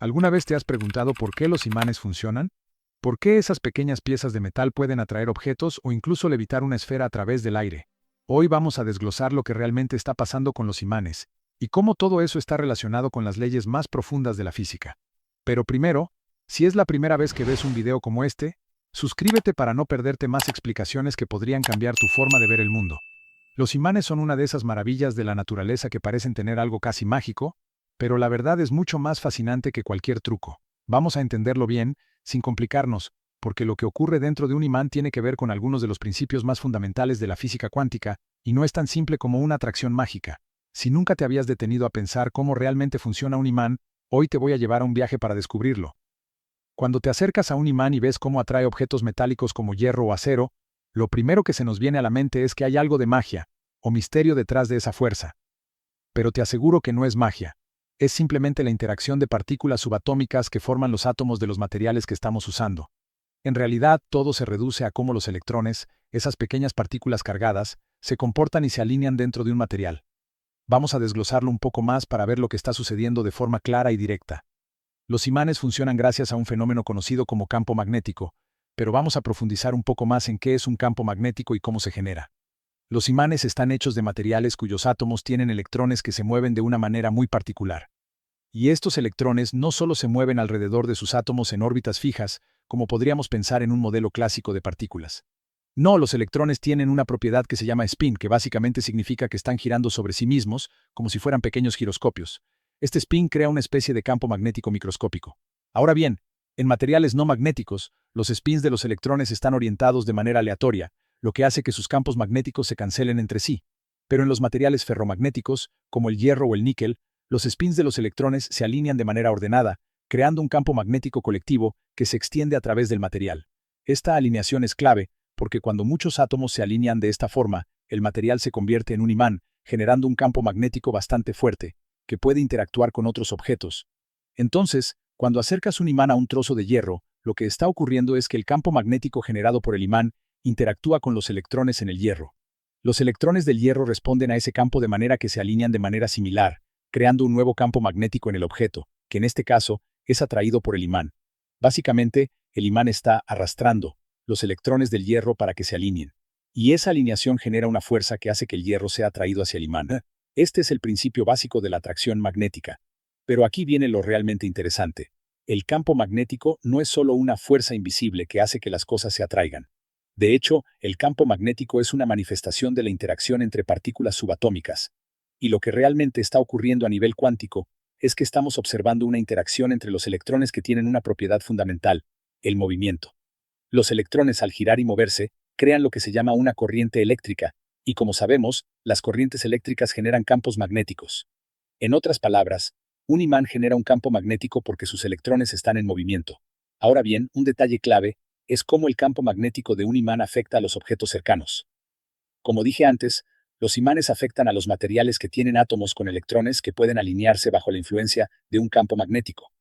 ¿Alguna vez te has preguntado por qué los imanes funcionan? ¿Por qué esas pequeñas piezas de metal pueden atraer objetos o incluso levitar una esfera a través del aire? Hoy vamos a desglosar lo que realmente está pasando con los imanes y cómo todo eso está relacionado con las leyes más profundas de la física. Pero primero, si es la primera vez que ves un video como este, suscríbete para no perderte más explicaciones que podrían cambiar tu forma de ver el mundo. Los imanes son una de esas maravillas de la naturaleza que parecen tener algo casi mágico, pero la verdad es mucho más fascinante que cualquier truco. Vamos a entenderlo bien, sin complicarnos, porque lo que ocurre dentro de un imán tiene que ver con algunos de los principios más fundamentales de la física cuántica, y no es tan simple como una atracción mágica. Si nunca te habías detenido a pensar cómo realmente funciona un imán, hoy te voy a llevar a un viaje para descubrirlo. Cuando te acercas a un imán y ves cómo atrae objetos metálicos como hierro o acero, lo primero que se nos viene a la mente es que hay algo de magia o misterio detrás de esa fuerza. Pero te aseguro que no es magia. Es simplemente la interacción de partículas subatómicas que forman los átomos de los materiales que estamos usando. En realidad, todo se reduce a cómo los electrones, esas pequeñas partículas cargadas, se comportan y se alinean dentro de un material. Vamos a desglosarlo un poco más para ver lo que está sucediendo de forma clara y directa. Los imanes funcionan gracias a un fenómeno conocido como campo magnético, pero vamos a profundizar un poco más en qué es un campo magnético y cómo se genera. Los imanes están hechos de materiales cuyos átomos tienen electrones que se mueven de una manera muy particular. Y estos electrones no solo se mueven alrededor de sus átomos en órbitas fijas, como podríamos pensar en un modelo clásico de partículas. No, los electrones tienen una propiedad que se llama spin, que básicamente significa que están girando sobre sí mismos, como si fueran pequeños giroscopios. Este spin crea una especie de campo magnético microscópico. Ahora bien, en materiales no magnéticos, los spins de los electrones están orientados de manera aleatoria, lo que hace que sus campos magnéticos se cancelen entre sí. Pero en los materiales ferromagnéticos, como el hierro o el níquel, los spins de los electrones se alinean de manera ordenada, creando un campo magnético colectivo que se extiende a través del material. Esta alineación es clave, porque cuando muchos átomos se alinean de esta forma, el material se convierte en un imán, generando un campo magnético bastante fuerte, que puede interactuar con otros objetos. Entonces, cuando acercas un imán a un trozo de hierro, lo que está ocurriendo es que el campo magnético generado por el imán interactúa con los electrones en el hierro. Los electrones del hierro responden a ese campo de manera que se alinean de manera similar, creando un nuevo campo magnético en el objeto, que en este caso es atraído por el imán. Básicamente, el imán está arrastrando los electrones del hierro para que se alineen. Y esa alineación genera una fuerza que hace que el hierro sea atraído hacia el imán. Este es el principio básico de la atracción magnética. Pero aquí viene lo realmente interesante. El campo magnético no es solo una fuerza invisible que hace que las cosas se atraigan. De hecho, el campo magnético es una manifestación de la interacción entre partículas subatómicas. Y lo que realmente está ocurriendo a nivel cuántico es que estamos observando una interacción entre los electrones que tienen una propiedad fundamental, el movimiento. Los electrones, al girar y moverse, crean lo que se llama una corriente eléctrica, y como sabemos, las corrientes eléctricas generan campos magnéticos. En otras palabras, un imán genera un campo magnético porque sus electrones están en movimiento. Ahora bien, un detalle clave es cómo el campo magnético de un imán afecta a los objetos cercanos. Como dije antes, los imanes afectan a los materiales que tienen átomos con electrones que pueden alinearse bajo la influencia de un campo magnético.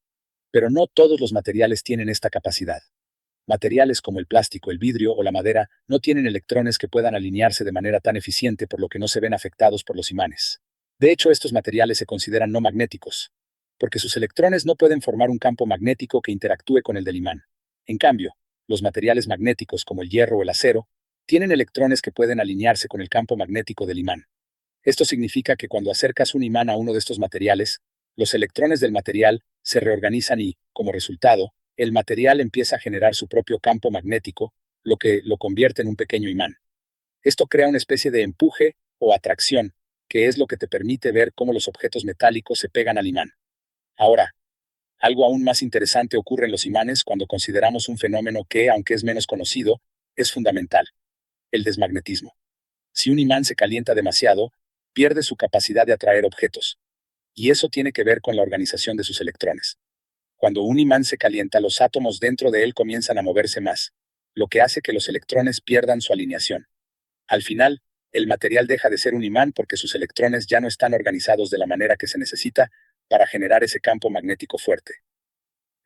Pero no todos los materiales tienen esta capacidad. Materiales como el plástico, el vidrio o la madera no tienen electrones que puedan alinearse de manera tan eficiente, por lo que no se ven afectados por los imanes. De hecho, estos materiales se consideran no magnéticos, porque sus electrones no pueden formar un campo magnético que interactúe con el del imán. En cambio, los materiales magnéticos como el hierro o el acero tienen electrones que pueden alinearse con el campo magnético del imán. Esto significa que cuando acercas un imán a uno de estos materiales, los electrones del material se reorganizan y, como resultado, el material empieza a generar su propio campo magnético, lo que lo convierte en un pequeño imán. Esto crea una especie de empuje o atracción, que es lo que te permite ver cómo los objetos metálicos se pegan al imán. Ahora, algo aún más interesante ocurre en los imanes cuando consideramos un fenómeno que, aunque es menos conocido, es fundamental: el desmagnetismo. Si un imán se calienta demasiado, pierde su capacidad de atraer objetos. Y eso tiene que ver con la organización de sus electrones. Cuando un imán se calienta, los átomos dentro de él comienzan a moverse más, lo que hace que los electrones pierdan su alineación. Al final, el material deja de ser un imán porque sus electrones ya no están organizados de la manera que se necesita para generar ese campo magnético fuerte.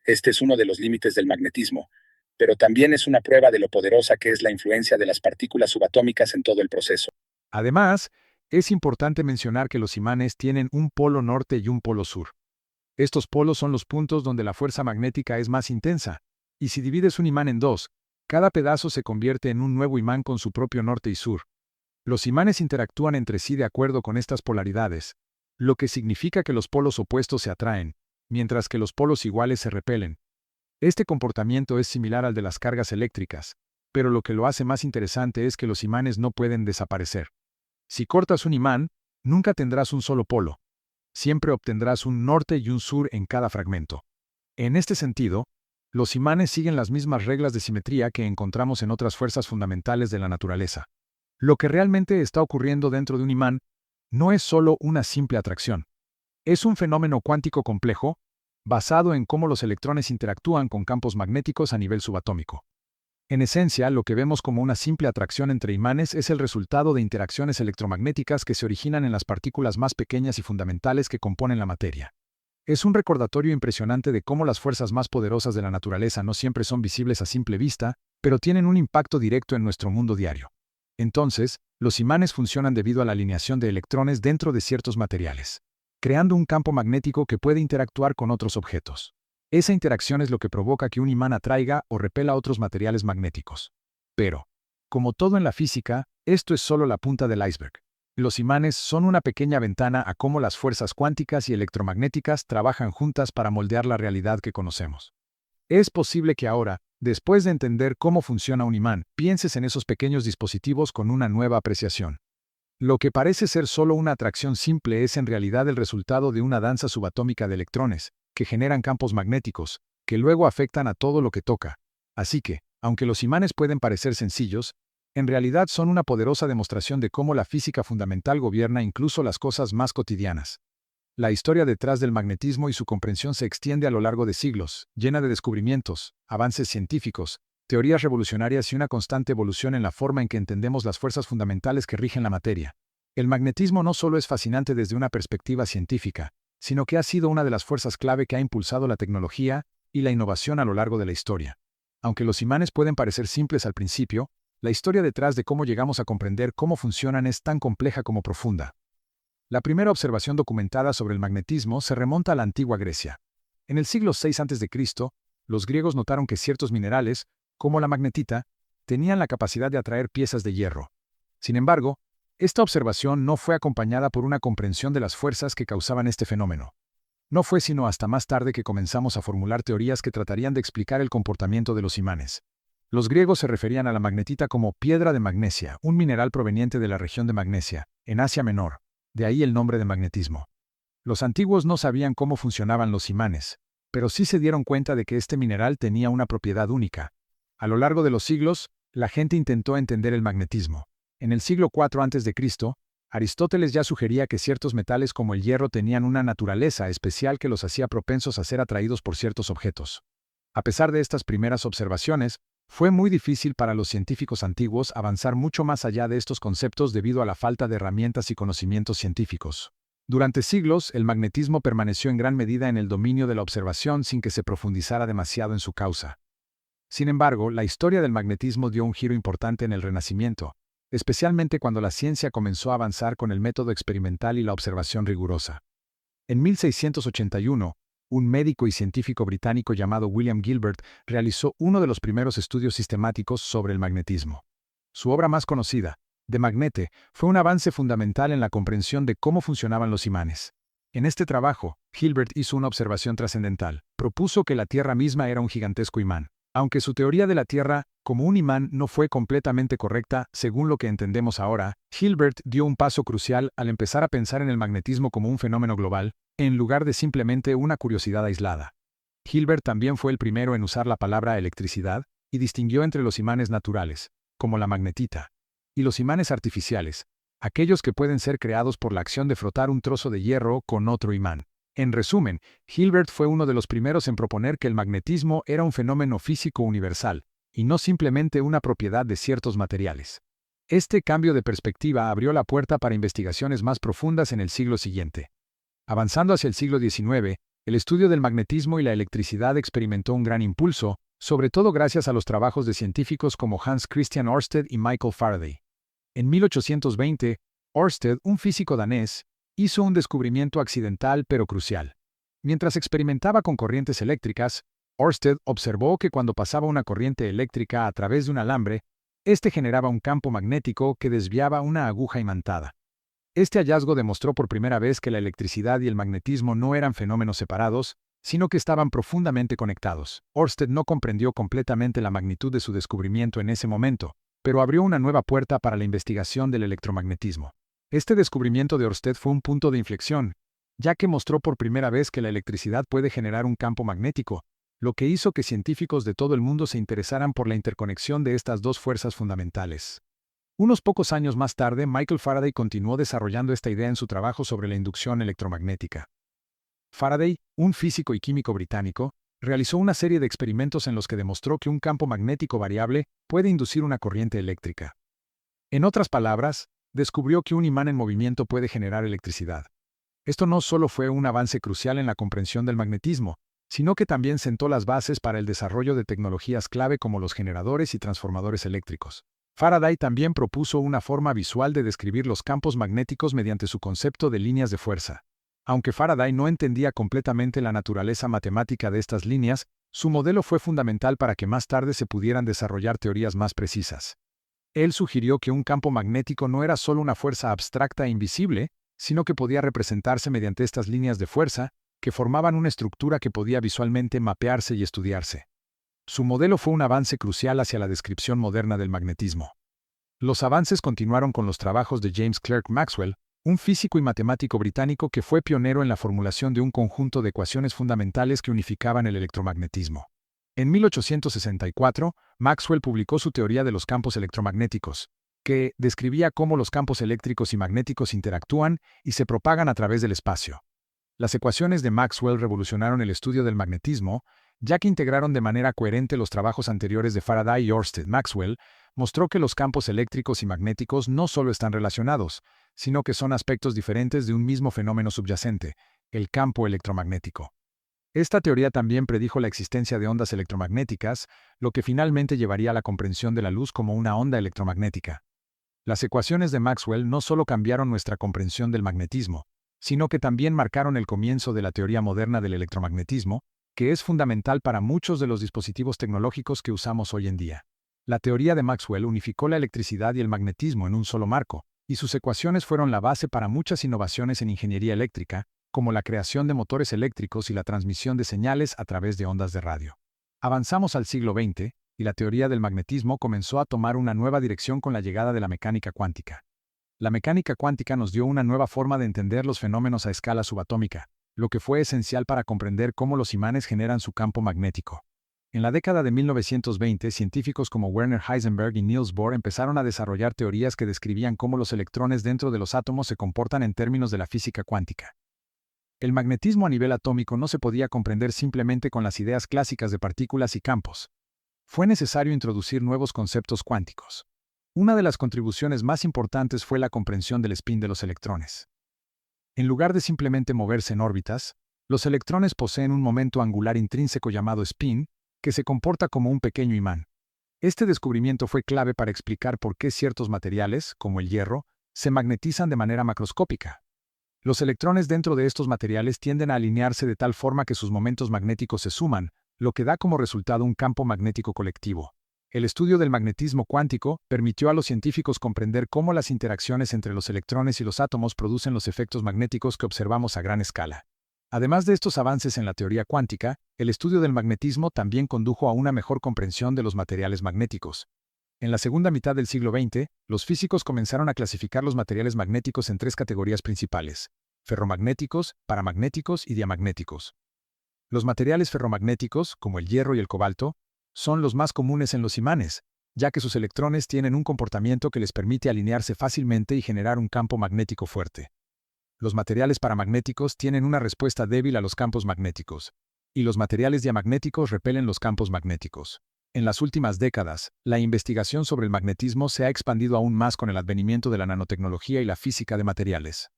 Este es uno de los límites del magnetismo, pero también es una prueba de lo poderosa que es la influencia de las partículas subatómicas en todo el proceso. Además, es importante mencionar que los imanes tienen un polo norte y un polo sur. Estos polos son los puntos donde la fuerza magnética es más intensa, y si divides un imán en dos, cada pedazo se convierte en un nuevo imán con su propio norte y sur. Los imanes interactúan entre sí de acuerdo con estas polaridades, lo que significa que los polos opuestos se atraen, mientras que los polos iguales se repelen. Este comportamiento es similar al de las cargas eléctricas, pero lo que lo hace más interesante es que los imanes no pueden desaparecer. Si cortas un imán, nunca tendrás un solo polo. Siempre obtendrás un norte y un sur en cada fragmento. En este sentido, los imanes siguen las mismas reglas de simetría que encontramos en otras fuerzas fundamentales de la naturaleza. Lo que realmente está ocurriendo dentro de un imán no es solo una simple atracción. Es un fenómeno cuántico complejo, basado en cómo los electrones interactúan con campos magnéticos a nivel subatómico. En esencia, lo que vemos como una simple atracción entre imanes es el resultado de interacciones electromagnéticas que se originan en las partículas más pequeñas y fundamentales que componen la materia. Es un recordatorio impresionante de cómo las fuerzas más poderosas de la naturaleza no siempre son visibles a simple vista, pero tienen un impacto directo en nuestro mundo diario. Entonces, los imanes funcionan debido a la alineación de electrones dentro de ciertos materiales, creando un campo magnético que puede interactuar con otros objetos. Esa interacción es lo que provoca que un imán atraiga o repela otros materiales magnéticos. Pero, como todo en la física, esto es solo la punta del iceberg. Los imanes son una pequeña ventana a cómo las fuerzas cuánticas y electromagnéticas trabajan juntas para moldear la realidad que conocemos. Es posible que ahora, después de entender cómo funciona un imán, pienses en esos pequeños dispositivos con una nueva apreciación. Lo que parece ser solo una atracción simple es en realidad el resultado de una danza subatómica de electrones, que generan campos magnéticos, que luego afectan a todo lo que toca. Así que, aunque los imanes pueden parecer sencillos, en realidad son una poderosa demostración de cómo la física fundamental gobierna incluso las cosas más cotidianas. La historia detrás del magnetismo y su comprensión se extiende a lo largo de siglos, llena de descubrimientos, avances científicos, teorías revolucionarias y una constante evolución en la forma en que entendemos las fuerzas fundamentales que rigen la materia. El magnetismo no solo es fascinante desde una perspectiva científica, sino que ha sido una de las fuerzas clave que ha impulsado la tecnología y la innovación a lo largo de la historia. Aunque los imanes pueden parecer simples al principio, la historia detrás de cómo llegamos a comprender cómo funcionan es tan compleja como profunda. La primera observación documentada sobre el magnetismo se remonta a la antigua Grecia. En el siglo VI a.C., los griegos notaron que ciertos minerales, como la magnetita, tenían la capacidad de atraer piezas de hierro. Sin embargo, esta observación no fue acompañada por una comprensión de las fuerzas que causaban este fenómeno. No fue sino hasta más tarde que comenzamos a formular teorías que tratarían de explicar el comportamiento de los imanes. Los griegos se referían a la magnetita como piedra de magnesia, un mineral proveniente de la región de Magnesia, en Asia Menor. De ahí el nombre de magnetismo. Los antiguos no sabían cómo funcionaban los imanes, pero sí se dieron cuenta de que este mineral tenía una propiedad única. A lo largo de los siglos, la gente intentó entender el magnetismo. En el siglo IV a.C., Aristóteles ya sugería que ciertos metales como el hierro tenían una naturaleza especial que los hacía propensos a ser atraídos por ciertos objetos. A pesar de estas primeras observaciones, fue muy difícil para los científicos antiguos avanzar mucho más allá de estos conceptos debido a la falta de herramientas y conocimientos científicos. Durante siglos, el magnetismo permaneció en gran medida en el dominio de la observación sin que se profundizara demasiado en su causa. Sin embargo, la historia del magnetismo dio un giro importante en el Renacimiento, especialmente cuando la ciencia comenzó a avanzar con el método experimental y la observación rigurosa. En 1681, un médico y científico británico llamado William Gilbert realizó uno de los primeros estudios sistemáticos sobre el magnetismo. Su obra más conocida, De Magnete, fue un avance fundamental en la comprensión de cómo funcionaban los imanes. En este trabajo, Gilbert hizo una observación trascendental. Propuso que la Tierra misma era un gigantesco imán. Aunque su teoría de la Tierra como un imán no fue completamente correcta, según lo que entendemos ahora, Gilbert dio un paso crucial al empezar a pensar en el magnetismo como un fenómeno global, en lugar de simplemente una curiosidad aislada. Gilbert también fue el primero en usar la palabra electricidad y distinguió entre los imanes naturales, como la magnetita, y los imanes artificiales, aquellos que pueden ser creados por la acción de frotar un trozo de hierro con otro imán. En resumen, Gilbert fue uno de los primeros en proponer que el magnetismo era un fenómeno físico universal, y no simplemente una propiedad de ciertos materiales. Este cambio de perspectiva abrió la puerta para investigaciones más profundas en el siglo siguiente. Avanzando hacia el siglo XIX, el estudio del magnetismo y la electricidad experimentó un gran impulso, sobre todo gracias a los trabajos de científicos como Hans Christian Ørsted y Michael Faraday. En 1820, Ørsted, un físico danés, hizo un descubrimiento accidental pero crucial. Mientras experimentaba con corrientes eléctricas, Ørsted observó que cuando pasaba una corriente eléctrica a través de un alambre, este generaba un campo magnético que desviaba una aguja imantada. Este hallazgo demostró por primera vez que la electricidad y el magnetismo no eran fenómenos separados, sino que estaban profundamente conectados. Ørsted no comprendió completamente la magnitud de su descubrimiento en ese momento, pero abrió una nueva puerta para la investigación del electromagnetismo. Este descubrimiento de Ørsted fue un punto de inflexión, ya que mostró por primera vez que la electricidad puede generar un campo magnético, lo que hizo que científicos de todo el mundo se interesaran por la interconexión de estas dos fuerzas fundamentales. Unos pocos años más tarde, Michael Faraday continuó desarrollando esta idea en su trabajo sobre la inducción electromagnética. Faraday, un físico y químico británico, realizó una serie de experimentos en los que demostró que un campo magnético variable puede inducir una corriente eléctrica. En otras palabras, descubrió que un imán en movimiento puede generar electricidad. Esto no solo fue un avance crucial en la comprensión del magnetismo, sino que también sentó las bases para el desarrollo de tecnologías clave como los generadores y transformadores eléctricos. Faraday también propuso una forma visual de describir los campos magnéticos mediante su concepto de líneas de fuerza. Aunque Faraday no entendía completamente la naturaleza matemática de estas líneas, su modelo fue fundamental para que más tarde se pudieran desarrollar teorías más precisas. Él sugirió que un campo magnético no era solo una fuerza abstracta e invisible, sino que podía representarse mediante estas líneas de fuerza, que formaban una estructura que podía visualmente mapearse y estudiarse. Su modelo fue un avance crucial hacia la descripción moderna del magnetismo. Los avances continuaron con los trabajos de James Clerk Maxwell, un físico y matemático británico que fue pionero en la formulación de un conjunto de ecuaciones fundamentales que unificaban el electromagnetismo. En 1864, Maxwell publicó su teoría de los campos electromagnéticos, que describía cómo los campos eléctricos y magnéticos interactúan y se propagan a través del espacio. Las ecuaciones de Maxwell revolucionaron el estudio del magnetismo, ya que integraron de manera coherente los trabajos anteriores de Faraday y Ørsted. Maxwell mostró que los campos eléctricos y magnéticos no solo están relacionados, sino que son aspectos diferentes de un mismo fenómeno subyacente, el campo electromagnético. Esta teoría también predijo la existencia de ondas electromagnéticas, lo que finalmente llevaría a la comprensión de la luz como una onda electromagnética. Las ecuaciones de Maxwell no solo cambiaron nuestra comprensión del magnetismo, sino que también marcaron el comienzo de la teoría moderna del electromagnetismo, que es fundamental para muchos de los dispositivos tecnológicos que usamos hoy en día. La teoría de Maxwell unificó la electricidad y el magnetismo en un solo marco, y sus ecuaciones fueron la base para muchas innovaciones en ingeniería eléctrica, como la creación de motores eléctricos y la transmisión de señales a través de ondas de radio. Avanzamos al siglo XX, y la teoría del magnetismo comenzó a tomar una nueva dirección con la llegada de la mecánica cuántica. La mecánica cuántica nos dio una nueva forma de entender los fenómenos a escala subatómica, lo que fue esencial para comprender cómo los imanes generan su campo magnético. En la década de 1920, científicos como Werner Heisenberg y Niels Bohr empezaron a desarrollar teorías que describían cómo los electrones dentro de los átomos se comportan en términos de la física cuántica. El magnetismo a nivel atómico no se podía comprender simplemente con las ideas clásicas de partículas y campos. Fue necesario introducir nuevos conceptos cuánticos. Una de las contribuciones más importantes fue la comprensión del spin de los electrones. En lugar de simplemente moverse en órbitas, los electrones poseen un momento angular intrínseco llamado spin, que se comporta como un pequeño imán. Este descubrimiento fue clave para explicar por qué ciertos materiales, como el hierro, se magnetizan de manera macroscópica. Los electrones dentro de estos materiales tienden a alinearse de tal forma que sus momentos magnéticos se suman, lo que da como resultado un campo magnético colectivo. El estudio del magnetismo cuántico permitió a los científicos comprender cómo las interacciones entre los electrones y los átomos producen los efectos magnéticos que observamos a gran escala. Además de estos avances en la teoría cuántica, el estudio del magnetismo también condujo a una mejor comprensión de los materiales magnéticos. En la segunda mitad del siglo XX, los físicos comenzaron a clasificar los materiales magnéticos en tres categorías principales: ferromagnéticos, paramagnéticos y diamagnéticos. Los materiales ferromagnéticos, como el hierro y el cobalto, son los más comunes en los imanes, ya que sus electrones tienen un comportamiento que les permite alinearse fácilmente y generar un campo magnético fuerte. Los materiales paramagnéticos tienen una respuesta débil a los campos magnéticos, y los materiales diamagnéticos repelen los campos magnéticos. En las últimas décadas, la investigación sobre el magnetismo se ha expandido aún más con el advenimiento de la nanotecnología y la física de materiales.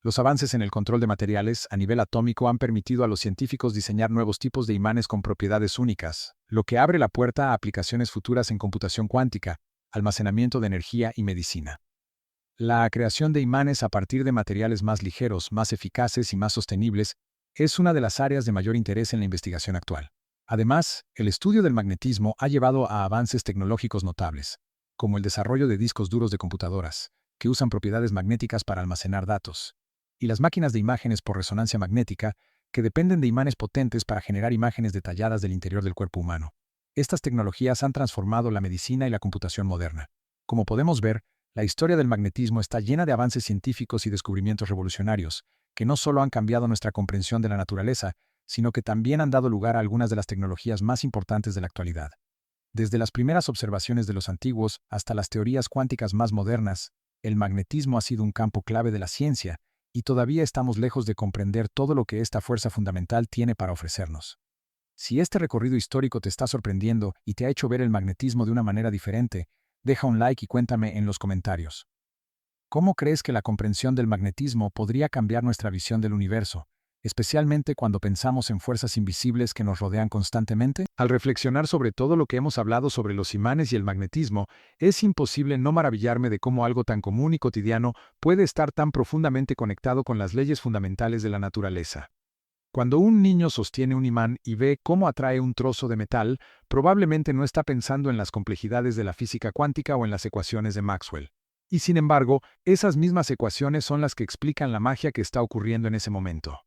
Los avances en el control de materiales a nivel atómico han permitido a los científicos diseñar nuevos tipos de imanes con propiedades únicas, lo que abre la puerta a aplicaciones futuras en computación cuántica, almacenamiento de energía y medicina. La creación de imanes a partir de materiales más ligeros, más eficaces y más sostenibles es una de las áreas de mayor interés en la investigación actual. Además, el estudio del magnetismo ha llevado a avances tecnológicos notables, como el desarrollo de discos duros de computadoras, que usan propiedades magnéticas para almacenar datos, y las máquinas de imágenes por resonancia magnética, que dependen de imanes potentes para generar imágenes detalladas del interior del cuerpo humano. Estas tecnologías han transformado la medicina y la computación moderna. Como podemos ver, la historia del magnetismo está llena de avances científicos y descubrimientos revolucionarios, que no solo han cambiado nuestra comprensión de la naturaleza, sino que también han dado lugar a algunas de las tecnologías más importantes de la actualidad. Desde las primeras observaciones de los antiguos hasta las teorías cuánticas más modernas, el magnetismo ha sido un campo clave de la ciencia, y todavía estamos lejos de comprender todo lo que esta fuerza fundamental tiene para ofrecernos. Si este recorrido histórico te está sorprendiendo y te ha hecho ver el magnetismo de una manera diferente, deja un like y cuéntame en los comentarios. ¿Cómo crees que la comprensión del magnetismo podría cambiar nuestra visión del universo, especialmente cuando pensamos en fuerzas invisibles que nos rodean constantemente? Al reflexionar sobre todo lo que hemos hablado sobre los imanes y el magnetismo, es imposible no maravillarme de cómo algo tan común y cotidiano puede estar tan profundamente conectado con las leyes fundamentales de la naturaleza. Cuando un niño sostiene un imán y ve cómo atrae un trozo de metal, probablemente no está pensando en las complejidades de la física cuántica o en las ecuaciones de Maxwell. Y sin embargo, esas mismas ecuaciones son las que explican la magia que está ocurriendo en ese momento.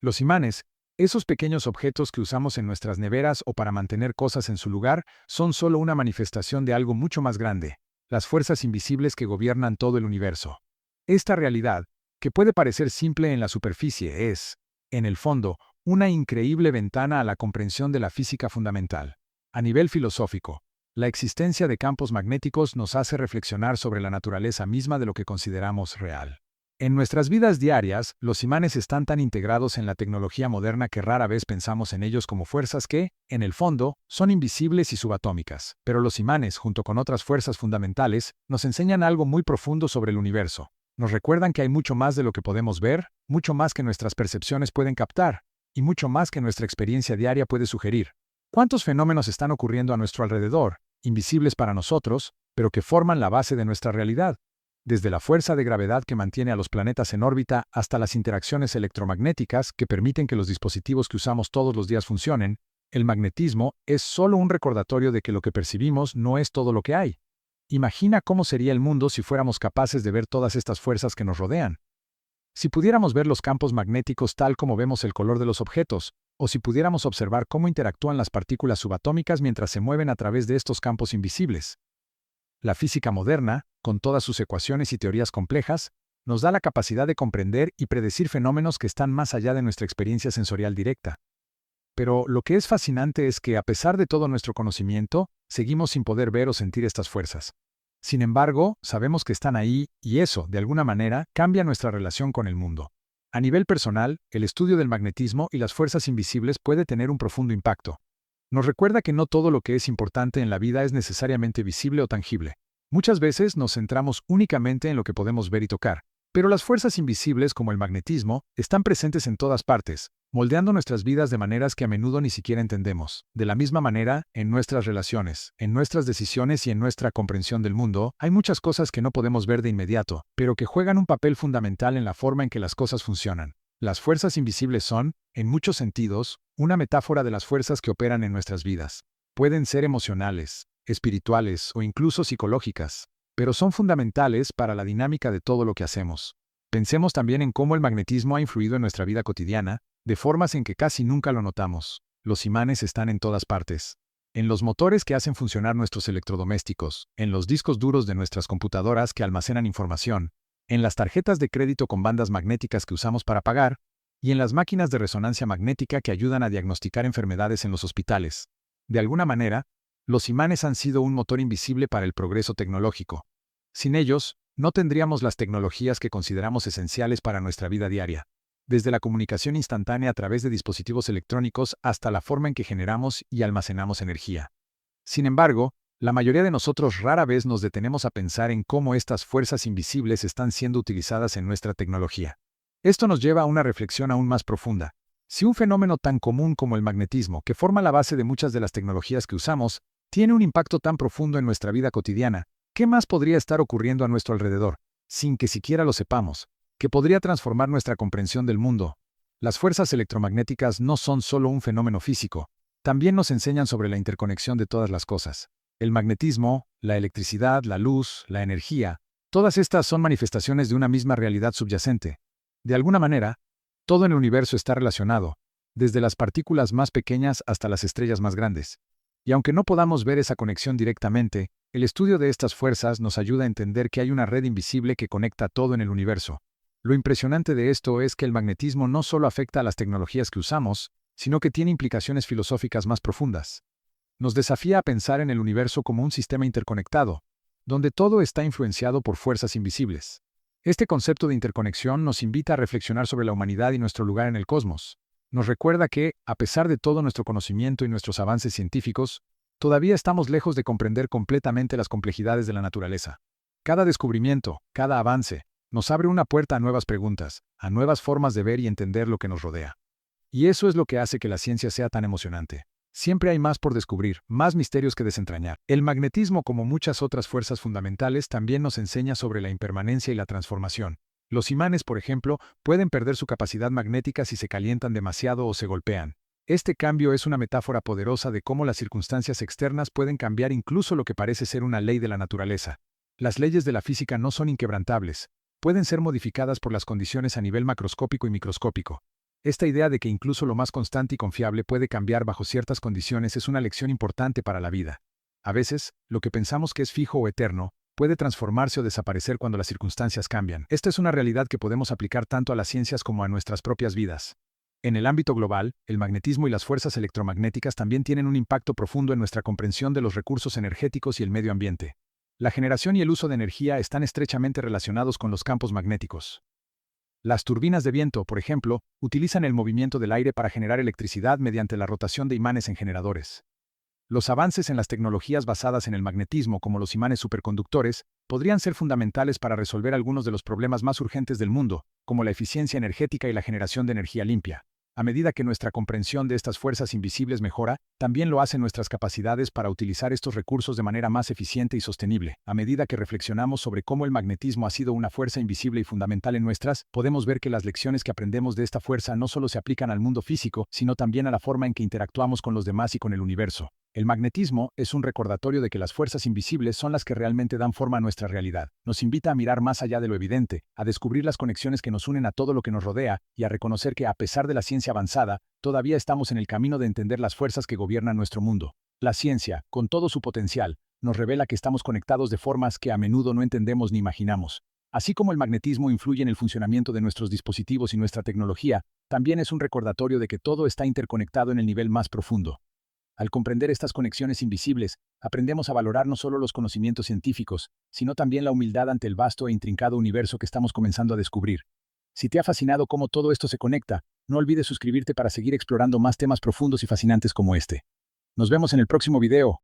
Los imanes, esos pequeños objetos que usamos en nuestras neveras o para mantener cosas en su lugar, son solo una manifestación de algo mucho más grande, las fuerzas invisibles que gobiernan todo el universo. Esta realidad, que puede parecer simple en la superficie, es, en el fondo, una increíble ventana a la comprensión de la física fundamental. A nivel filosófico, la existencia de campos magnéticos nos hace reflexionar sobre la naturaleza misma de lo que consideramos real. En nuestras vidas diarias, los imanes están tan integrados en la tecnología moderna que rara vez pensamos en ellos como fuerzas que, en el fondo, son invisibles y subatómicas. Pero los imanes, junto con otras fuerzas fundamentales, nos enseñan algo muy profundo sobre el universo. Nos recuerdan que hay mucho más de lo que podemos ver, mucho más que nuestras percepciones pueden captar, y mucho más que nuestra experiencia diaria puede sugerir. ¿Cuántos fenómenos están ocurriendo a nuestro alrededor, invisibles para nosotros, pero que forman la base de nuestra realidad? Desde la fuerza de gravedad que mantiene a los planetas en órbita hasta las interacciones electromagnéticas que permiten que los dispositivos que usamos todos los días funcionen, el magnetismo es solo un recordatorio de que lo que percibimos no es todo lo que hay. Imagina cómo sería el mundo si fuéramos capaces de ver todas estas fuerzas que nos rodean. Si pudiéramos ver los campos magnéticos tal como vemos el color de los objetos, o si pudiéramos observar cómo interactúan las partículas subatómicas mientras se mueven a través de estos campos invisibles. La física moderna, con todas sus ecuaciones y teorías complejas, nos da la capacidad de comprender y predecir fenómenos que están más allá de nuestra experiencia sensorial directa. Pero lo que es fascinante es que, a pesar de todo nuestro conocimiento, seguimos sin poder ver o sentir estas fuerzas. Sin embargo, sabemos que están ahí, y eso, de alguna manera, cambia nuestra relación con el mundo. A nivel personal, el estudio del magnetismo y las fuerzas invisibles puede tener un profundo impacto. Nos recuerda que no todo lo que es importante en la vida es necesariamente visible o tangible. Muchas veces nos centramos únicamente en lo que podemos ver y tocar, pero las fuerzas invisibles como el magnetismo están presentes en todas partes, moldeando nuestras vidas de maneras que a menudo ni siquiera entendemos. De la misma manera, en nuestras relaciones, en nuestras decisiones y en nuestra comprensión del mundo, hay muchas cosas que no podemos ver de inmediato, pero que juegan un papel fundamental en la forma en que las cosas funcionan. Las fuerzas invisibles son, en muchos sentidos, una metáfora de las fuerzas que operan en nuestras vidas. Pueden ser emocionales, espirituales o incluso psicológicas, pero son fundamentales para la dinámica de todo lo que hacemos. Pensemos también en cómo el magnetismo ha influido en nuestra vida cotidiana, de formas en que casi nunca lo notamos. Los imanes están en todas partes. En los motores que hacen funcionar nuestros electrodomésticos, en los discos duros de nuestras computadoras que almacenan información, en las tarjetas de crédito con bandas magnéticas que usamos para pagar, y en las máquinas de resonancia magnética que ayudan a diagnosticar enfermedades en los hospitales. De alguna manera, los imanes han sido un motor invisible para el progreso tecnológico. Sin ellos, no tendríamos las tecnologías que consideramos esenciales para nuestra vida diaria, desde la comunicación instantánea a través de dispositivos electrónicos hasta la forma en que generamos y almacenamos energía. Sin embargo, la mayoría de nosotros rara vez nos detenemos a pensar en cómo estas fuerzas invisibles están siendo utilizadas en nuestra tecnología. Esto nos lleva a una reflexión aún más profunda. Si un fenómeno tan común como el magnetismo, que forma la base de muchas de las tecnologías que usamos, tiene un impacto tan profundo en nuestra vida cotidiana, ¿qué más podría estar ocurriendo a nuestro alrededor, sin que siquiera lo sepamos, que podría transformar nuestra comprensión del mundo? Las fuerzas electromagnéticas no son solo un fenómeno físico, también nos enseñan sobre la interconexión de todas las cosas. El magnetismo, la electricidad, la luz, la energía, todas estas son manifestaciones de una misma realidad subyacente. De alguna manera, todo en el universo está relacionado, desde las partículas más pequeñas hasta las estrellas más grandes. Y aunque no podamos ver esa conexión directamente, el estudio de estas fuerzas nos ayuda a entender que hay una red invisible que conecta todo en el universo. Lo impresionante de esto es que el magnetismo no solo afecta a las tecnologías que usamos, sino que tiene implicaciones filosóficas más profundas. Nos desafía a pensar en el universo como un sistema interconectado, donde todo está influenciado por fuerzas invisibles. Este concepto de interconexión nos invita a reflexionar sobre la humanidad y nuestro lugar en el cosmos. Nos recuerda que, a pesar de todo nuestro conocimiento y nuestros avances científicos, todavía estamos lejos de comprender completamente las complejidades de la naturaleza. Cada descubrimiento, cada avance, nos abre una puerta a nuevas preguntas, a nuevas formas de ver y entender lo que nos rodea. Y eso es lo que hace que la ciencia sea tan emocionante. Siempre hay más por descubrir, más misterios que desentrañar. El magnetismo, como muchas otras fuerzas fundamentales, también nos enseña sobre la impermanencia y la transformación. Los imanes, por ejemplo, pueden perder su capacidad magnética si se calientan demasiado o se golpean. Este cambio es una metáfora poderosa de cómo las circunstancias externas pueden cambiar incluso lo que parece ser una ley de la naturaleza. Las leyes de la física no son inquebrantables. Pueden ser modificadas por las condiciones a nivel macroscópico y microscópico. Esta idea de que incluso lo más constante y confiable puede cambiar bajo ciertas condiciones es una lección importante para la vida. A veces, lo que pensamos que es fijo o eterno, puede transformarse o desaparecer cuando las circunstancias cambian. Esta es una realidad que podemos aplicar tanto a las ciencias como a nuestras propias vidas. En el ámbito global, el magnetismo y las fuerzas electromagnéticas también tienen un impacto profundo en nuestra comprensión de los recursos energéticos y el medio ambiente. La generación y el uso de energía están estrechamente relacionados con los campos magnéticos. Las turbinas de viento, por ejemplo, utilizan el movimiento del aire para generar electricidad mediante la rotación de imanes en generadores. Los avances en las tecnologías basadas en el magnetismo, como los imanes superconductores, podrían ser fundamentales para resolver algunos de los problemas más urgentes del mundo, como la eficiencia energética y la generación de energía limpia. A medida que nuestra comprensión de estas fuerzas invisibles mejora, también lo hacen nuestras capacidades para utilizar estos recursos de manera más eficiente y sostenible. A medida que reflexionamos sobre cómo el magnetismo ha sido una fuerza invisible y fundamental en nuestras, podemos ver que las lecciones que aprendemos de esta fuerza no solo se aplican al mundo físico, sino también a la forma en que interactuamos con los demás y con el universo. El magnetismo es un recordatorio de que las fuerzas invisibles son las que realmente dan forma a nuestra realidad. Nos invita a mirar más allá de lo evidente, a descubrir las conexiones que nos unen a todo lo que nos rodea y a reconocer que, a pesar de la ciencia avanzada, todavía estamos en el camino de entender las fuerzas que gobiernan nuestro mundo. La ciencia, con todo su potencial, nos revela que estamos conectados de formas que a menudo no entendemos ni imaginamos. Así como el magnetismo influye en el funcionamiento de nuestros dispositivos y nuestra tecnología, también es un recordatorio de que todo está interconectado en el nivel más profundo. Al comprender estas conexiones invisibles, aprendemos a valorar no solo los conocimientos científicos, sino también la humildad ante el vasto e intrincado universo que estamos comenzando a descubrir. Si te ha fascinado cómo todo esto se conecta, no olvides suscribirte para seguir explorando más temas profundos y fascinantes como este. Nos vemos en el próximo video.